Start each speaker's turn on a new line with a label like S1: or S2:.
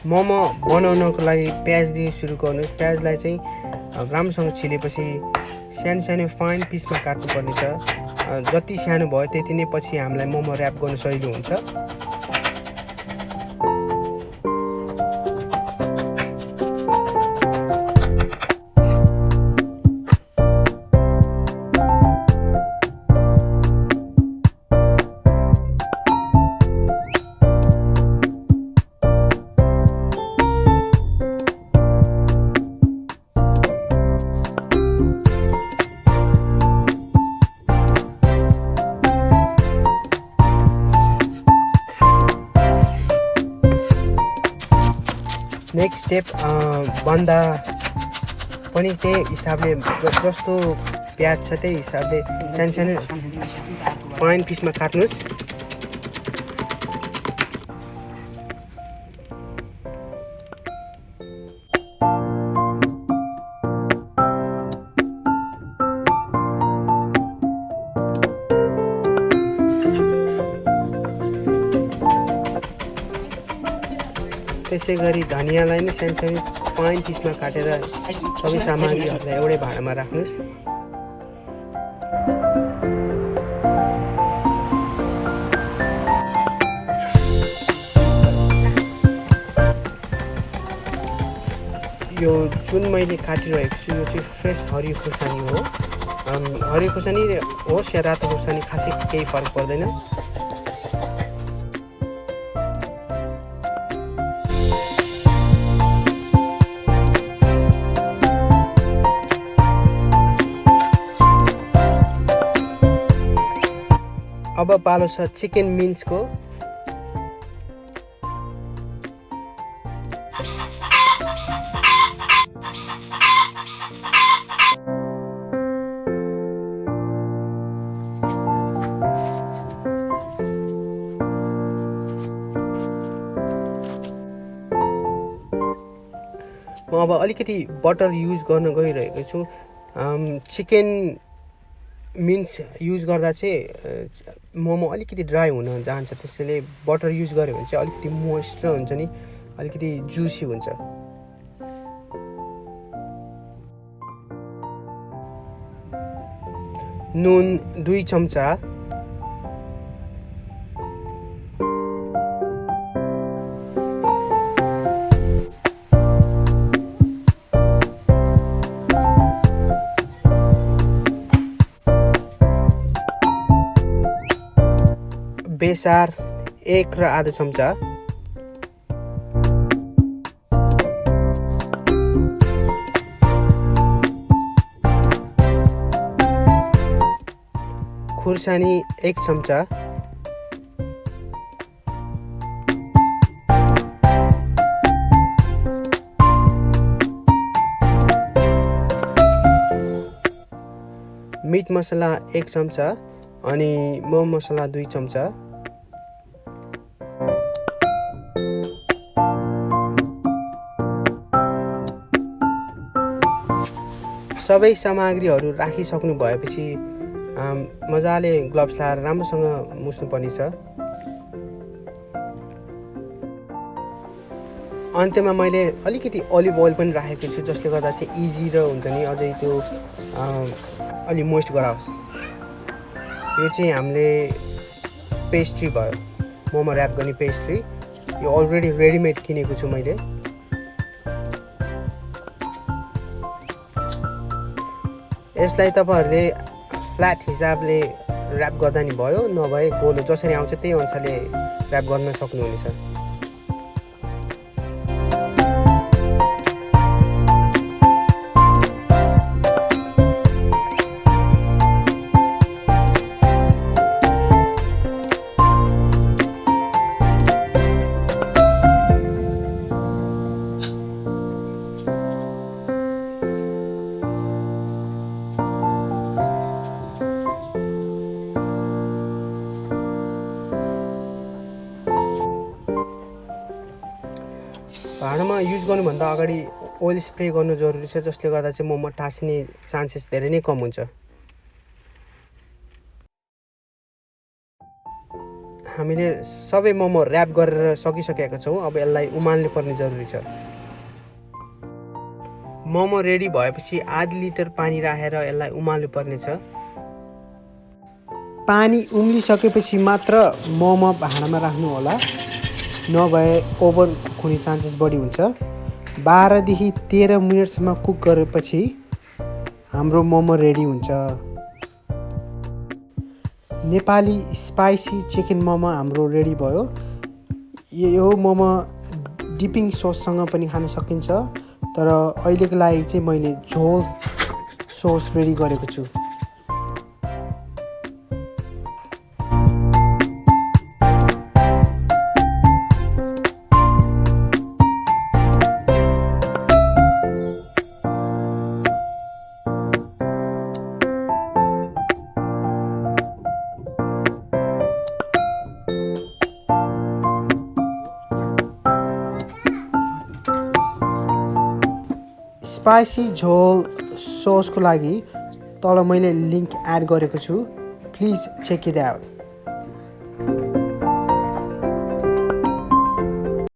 S1: मोमो बनाउनको लागि प्याज दिई सुरु गर्नुहोस्। प्याजलाई चाहिँ राम्रोसँग छिलेपछि सानो सानो फाइन पिसमा काट्नुपर्नेछ। जति सानो भयो त्यति नै पछि हामीलाई मोमो ऱ्याप गर्न सजिलो हुन्छ। नेक्स्ट स्टेप बन्दा पनि त्यही हिसाबले जस्तो प्याज छ त्यही हिसाबले सानो सानो फाइन पिसमा काट्नुहोस्। त्यसै गरी धनियालाई नि सानो सानो फाइन पिसमा काटेर सबै सामग्रीहरूलाई एउटै भाँडामा राख्नुहोस्। यो जुन मैले काटिरहेको छु यो चाहिँ फ्रेस हरियो खुर्सानी हो। हरियो खुर्सानी होस् या रातो खुर्सानी खासै केही फरक पर्दैन। अब पालो छ चिकन मिन्सको। म अब अलिकति बटर युज गर्न गइरहेको छु। चिकन मिन्स युज गर्दा चाहिँ मोमो अलिकति ड्राई हुन जान्छ, त्यसैले बटर युज गऱ्यो भने चाहिँ अलिकति मोइस्चर हुन्छ नि, अलिकति जुसी हुन्छ। नुन 2 चम्चा, बेसार 1.5 चम्चा, खुर्सानी 1 चम्चा, मिट मसला 1 चम्चा अनि मोमो मसला 2 चम्चा। सबै सामग्रीहरू राखिसक्नु भएपछि मजाले ग्लोभ्स लाएर राम्रोसँग मुछ्नुपर्ने छ। अन्त्यमा मैले अलिकति अलिभ ओइल पनि राखेको छु, जसले गर्दा चाहिँ इजी र हुन्छ नि अझै त्यो अलि मोइस्ट गराओस्। यो चाहिँ हामीले पेस्ट्री भयो, मोमो ऱ्याप गर्ने पेस्ट्री। यो अलरेडी रेडिमेड किनेको छु मैले। यसलाई तपाईहरुले फ्ल्याट हिसाबले ऱ्याप गर्दा नि भयो, नभए गोलो जसरी आउँछ त्यही अनुसारले ऱ्याप गर्न सक्नुहुनेछ। भाँडामा युज गर्नुभन्दा अगाडि ओइल स्प्रे गर्नु जरुरी छ, जसले गर्दा चाहिँ मोमो टाँसिने चान्सेस धेरै नै कम हुन्छ। हामीले सबै मोमो र्याप गरेर सकिसकेका छौँ। अब यसलाई उमाल्नु पर्ने जरुरी छ। मोमो रेडी भएपछि आधी लिटर पानी राखेर यसलाई उमाल्नु पर्ने छ। पानी उम्लिसकेपछि मात्र मोमो भाँडामा राख्नु होला, नभए ओभर कुक हुने चान्सेस बढी हुन्छ। 12 देखि 13 मिनटसम्म कुक गरेपछि हाम्रो मोमो रेडी हुन्छ। नेपाली स्पाइसी चिकन मोमो हाम्रो रेडी भयो। यो मोमो डिपिङ सससँग पनि खान सकिन्छ, तर अहिलेको लागि चाहिँ मैले झोल सस रेडी गरेको छु। स्पाइसी झोल ससको लागि तल मैले लिङ्क एड गरेको छु, प्लिज चेक इट आउट।